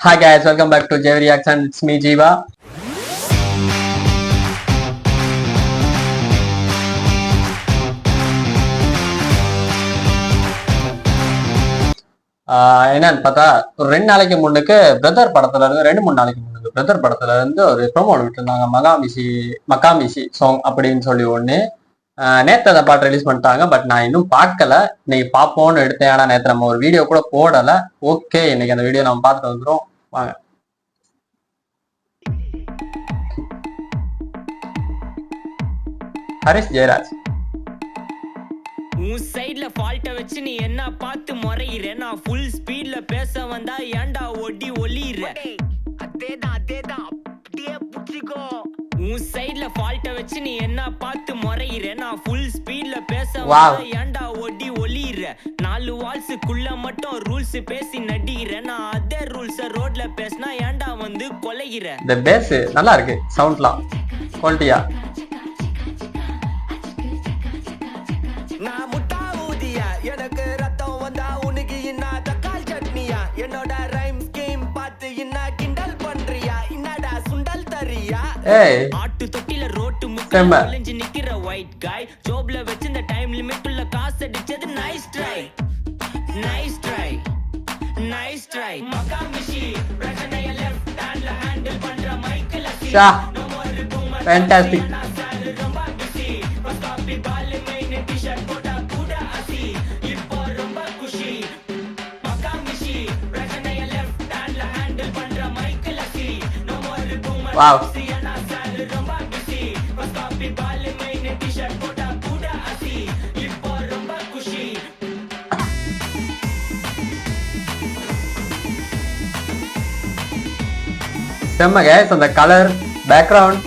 Hi guys, welcome back to J Reaction. It's me Jeeva. என்னன்னு பார்த்தா ஒரு 2 நாளைக்கு முன்னுக்கு பிரதர் படத்துல இருந்து 2-3 நாளைக்கு முன்னுக்கு பிரதர் படத்துல இருந்து ஒரு ப்ரோமோ விட்டு இருந்தாங்க. மகாமிஷி சாங் அப்படின்னு சொல்லி ஒண்ணு. நேத்து அந்த பாட்டு ரிலீஸ் பண்ணிட்டாங்க. பட் நான் இன்னும் பார்க்கல. இன்னைக்கு பார்ப்போம்னு எடுத்தேன். ஆனா நேத்து நம்ம ஒரு வீடியோ கூட போடல. ஓகே, இன்னைக்கு அந்த வீடியோ நம்ம பார்த்துட்டு வந்துடும் வாங்க. ஹரிஷ் ஜெயராஜ். உன் சைடுல ஃபால்ட்ட வச்சு நீ என்ன பார்த்து முறையிற, நான் ஃபுல் ஸ்பீட்ல பேச வந்தா ஏன்டா ஒடி ஒளியிற. அதேதான் அப்படியே புடிச்சிக்கோ. உன் சைடுல ஃபால்ட்ட வச்சு நீ என்ன பார்த்து முறையிற, நான் ஃபுல் ஸ்பீட்ல பேச வந்தா ஏன்டா ஒடி ஒளியிற. 4 வால்ஸுக்குள்ள மட்டும் ரூல்ஸ் பேசி நடிக்கிற, நான் அதே ரூல்ஸ ரோட்ல பேசினா ஏன்டா வந்து கொலைகிற. இந்த பேஸ் நல்லா இருக்கு, சவுண்ட்லாம் குவாலிட்டியா. நான் முட்டா ஊதியா, எனக்கு ரத்தம் வந்தா உனக்கு என்ன தக்காள் சட்னியா, என்னோட ரைம் ஸ்கீம் பார்த்து என்ன கிண்டல் பண்றியா, என்னடா சுண்டல் தரியா. ஆட்டு தொட்டில ரோட்டு முக்கல ஒளிஞ்சு நிக்கிற ஒயிட் காய், ஜோப்ல வச்சு இந்த டைம் லிமிட் உள்ள காசு அடிச்சது nice try nice try nice try. மகாமிஷி பிரச்சனைய லெஃப்ட் ஹேண்ட்ல ஹேண்டில் பண்ற மைக்கேல் அசியா. ஃபேண்டாஸ்டிக். Wow. செம்ம கைஸ், அந்த கலர் பேக்ரவுண்ட்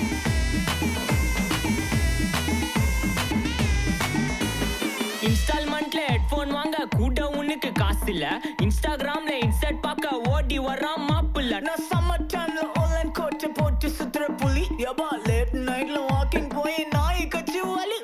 இன்ஸ்டால்மெண்ட்ல ஹெட்போன் வாங்க கூட உனக்கு காசு இல்ல, இன்ஸ்டாகிராம்ல இன்ஸ்டன்ட் பார்க்க ஓடி வரான் மாப்பிள்ள. நான் சம்மர் டைம்ல ஆன்லைன் கோட் போட்டு சுத்துற புலி, யபா லேட் நைட்ல வாக்கிங் போய் நாய் கச்சி வலி.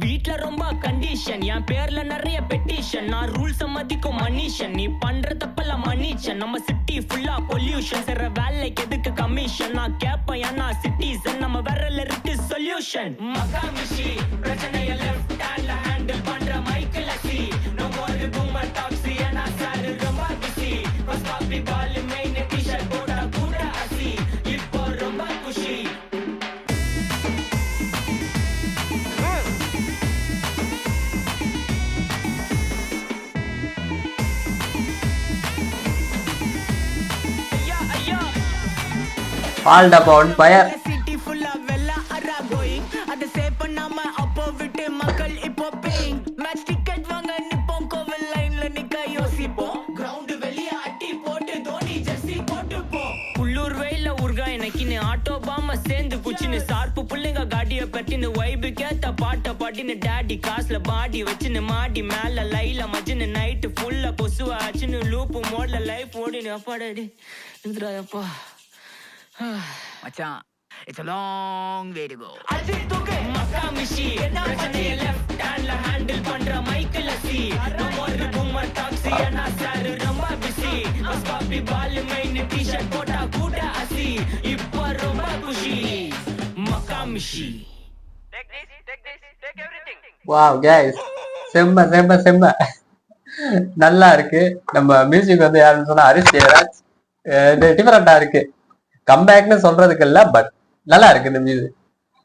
வீட்ல ரொம்ப கண்டிஷன், என் பேர்ல நிறைய பெட்டிஷன், நான் ரூல்ஸ் மதிக்கும் மனுஷன், நீ பண்ற தப்பெல்லாம் மன்னிச்சன். நம்ம சிட்டி ஃபுல்லா பொல்யூஷன், செய்ற வேலைக்கு எதுக்கு கமிஷன், நான் கேப்பேன் ஏன்னா சிட்டிசன், நம்ம விரல்ல இருக்கு சொல்யூஷன். மகாமிஷி பிரச்சனைய லெஃப்ட் ஹேண்ட்ல ஹேண்டில் பண்ற மைக்கேல் அசி, நோ மோர் பூமர் டாக்ஸி, ஏன்னா சார் ரொம்ப பிஸி, பஸ் காப்பி பால் மெயின் டி-ஷர்ட் போட்டா கூட அசி, இப்போ ரொம்ப குஷி. All about fire. சிட்டி ஃபுல்லா வெல்ல அரா கோயிங், அத சேவ் பண்ணாம அப்போ விட்டு மக்கள் இப்போ பேயிங். மேட்ச் டிக்கெட் வாங்க நிப்போம், கோவில் லைன்ல நிக்க யோசிப்போம், கிரவுண்ட் வெளிய அட்டி போட்டு தோனி ஜெர்சி போட்டு போ. புள்ளூர் வெயில உர்கா எனக்கின்னு ஆட்டோ பாம சேர்ந்து குச்சின்னு, சார்பு புள்ளைங்க காடிய பட்டின்னு, வைபு கேத்த பாட்ட பாட்டின்னு, டாடி காசுல பாடி வச்சுன்னு, மாடி மேல லைல மஜின்னு, நைட்டு ஃபுல்லா கொசுவ ஆச்சுன்னு, லூப்பு மோட்ல லைஃப் ஓடின்னு. அப்பாடி இதுராயப்பா மச்சான், it's a long way to go. மகாமிஷி பிரச்சனைய லெஃப்ட் ஹேண்ட்ல ஹேண்டில் பண்ற மைக்கேல் அசி, நோ மோர் பூமர் டாக்ஸி, ஏன்னா சார் ரொம்ப பிஸி, பஸ் காப்பி பால் மெயின் டி-ஷர்ட் போட்டா கூட அசி, இப்போ ரொம்ப குஷி. மகாமிஷி Wow guys, செம்ம செம்ம செம்ம நல்லா இருக்கு. நம்ம மியூசிக் வந்து யாருன்னு சொன்னா ஹரிஷ் ஜெயராஜ். டிஃபரெண்டா இருக்கு, கம்பேக்னு சொல்றதுக்கு இல்ல, பட் நல்லா இருக்கு இந்த மியூசிக்.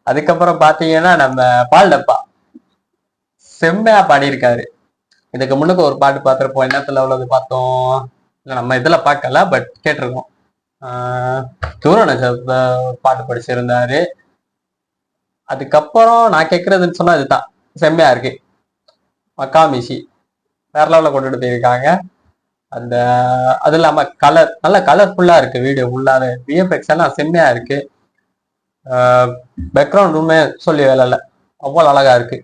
அதுக்கப்புறம் பாத்தீங்கன்னா நம்ம பால் டப்பா செம்மையா பாடியிருக்காரு. இதுக்கு முன்னுக்கு ஒரு பாட்டு பார்த்திருப்போம், என்னத்துல உள்ளது பார்த்தோம் இல்ல, நம்ம இதுல பார்க்கல பட் கேட்டிருக்கோம். தூர நட்சத்திரத்துல பாட்டு படிச்சிருந்தாரு. அதுக்கப்புறம் நான் கேட்கறதுன்னு சொன்னா இதுதான் செம்மையா இருக்கு. மகாமிஷி வேற லெவலில் கொண்டுட்டு போயிருக்காங்க. அந்த அது இல்லாம கலர் நல்ல கலர்ஃபுல்லா இருக்கு, வீடியோ ஃபுல்லாவே விஎஃப்எக்ஸ் எல்லாம் செம்மையா இருக்கு. பேக்ரவுண்டுமே சொல்லி வேலை இல்லை, அவ்வளோ அழகா இருக்கு.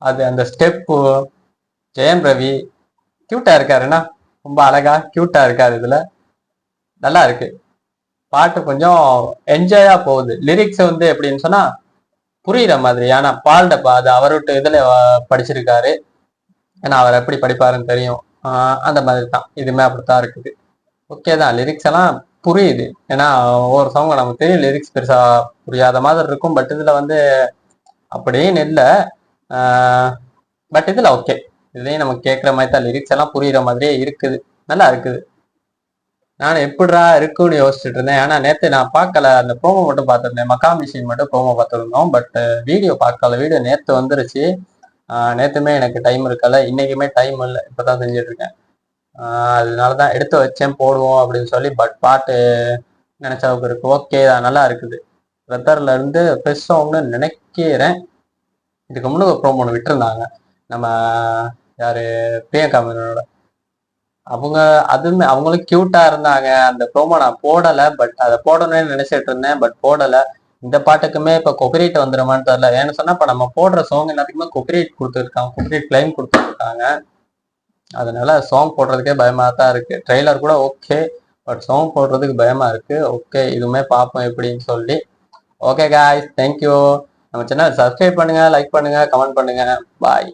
அது அந்த ஸ்டெப்பு ஜெயம் ரவி கியூட்டா இருக்காருன்னா ரொம்ப அழகா கியூட்டா இருக்காரு. இதுல நல்லா இருக்கு. பாட்டு கொஞ்சம் என்ஜாயா போகுது. லிரிக்ஸ் வந்து எப்படின்னு சொன்னா புரியுற மாதிரி. ஆனா பால் டப்பா அது அவர்கிட்ட இதுல படிச்சிருக்காரு, ஏன்னா அவர் எப்படி படிப்பாருன்னு தெரியும். அந்த மாதிரி தான் இதுமே அப்படித்தான் இருக்குது. ஓகே தான், லிரிக்ஸ் எல்லாம் புரியுது. ஏன்னா ஒவ்வொரு சாங் நமக்கு தெரியும் லிரிக்ஸ் பெருசா புரியாத மாதிரி இருக்கும். பட் இதுல வந்து அப்படின்னு இல்லை. பட் இதுல ஓகே, இதுலயும் நமக்கு கேட்குற மாதிரி தான், லிரிக்ஸ் எல்லாம் புரியுற மாதிரியே இருக்குது, நல்லா இருக்குது. நான் எப்படிடா இருக்குன்னு யோசிச்சுட்டு இருந்தேன். ஆனா நேத்து நான் பார்க்கல, அந்த ப்ரோமோ மட்டும் பார்த்துருந்தேன், மக்கா மிஷின் மட்டும் ப்ரோமோ பார்த்துருந்தோம். பட் வீடியோ பார்க்கல. வீடியோ நேத்து வந்துருச்சு. நேத்துமே எனக்கு டைம் இருக்கல, இன்னைக்குமே டைம் இல்லை, இப்பதான் செஞ்சுட்டு இருக்கேன். அதனாலதான் எடுத்து வச்சேன் போடுவோம் அப்படின்னு சொல்லி. பட் பாட்டு நினைச்ச அளவுக்கு இருக்கு, ஓகே தான், நல்லா இருக்குது. வெத்தர்ல இருந்து ஃப்ரெஷ் சாங்னு நினைக்கிறேன். இதுக்கு முன்னாடி ஒரு ப்ரோமோ ஒன்று விட்டுருந்தாங்க, நம்ம யாரு பிரியங்கா மேனனோட. அவங்க அதுவுமே அவங்களும் கியூட்டா இருந்தாங்க. அந்த ப்ரோமோ நான் போடலை, பட் அதை போடணும்னு நினைச்சிட்டு இருந்தேன், பட் போடலை. இந்த பாட்டுக்குமே இப்ப கொபிரைட் வந்துடுமான்னு தெரியல. ஏன்னு சொன்னா இப்ப நம்ம போடுற சாங் எல்லாத்துக்குமே கொபிரைட் கொடுத்துருக்காங்க, கொபிரைட் கிளைம் கொடுத்துருக்காங்க. அதனால சாங் போடுறதுக்கே பயமா தான் இருக்கு. ட்ரெய்லர் கூட ஓகே, பட் சாங் போடுறதுக்கு பயமா இருக்கு. ஓகே, இதுவுமே பார்ப்போம் எப்படின்னு சொல்லி. Okay guys, thank you. நம்ம சேனல் சப்ஸ்கிரைப் பண்ணுங்க, லைக் பண்ணுங்க, கமெண்ட் பண்ணுங்க. பாய்.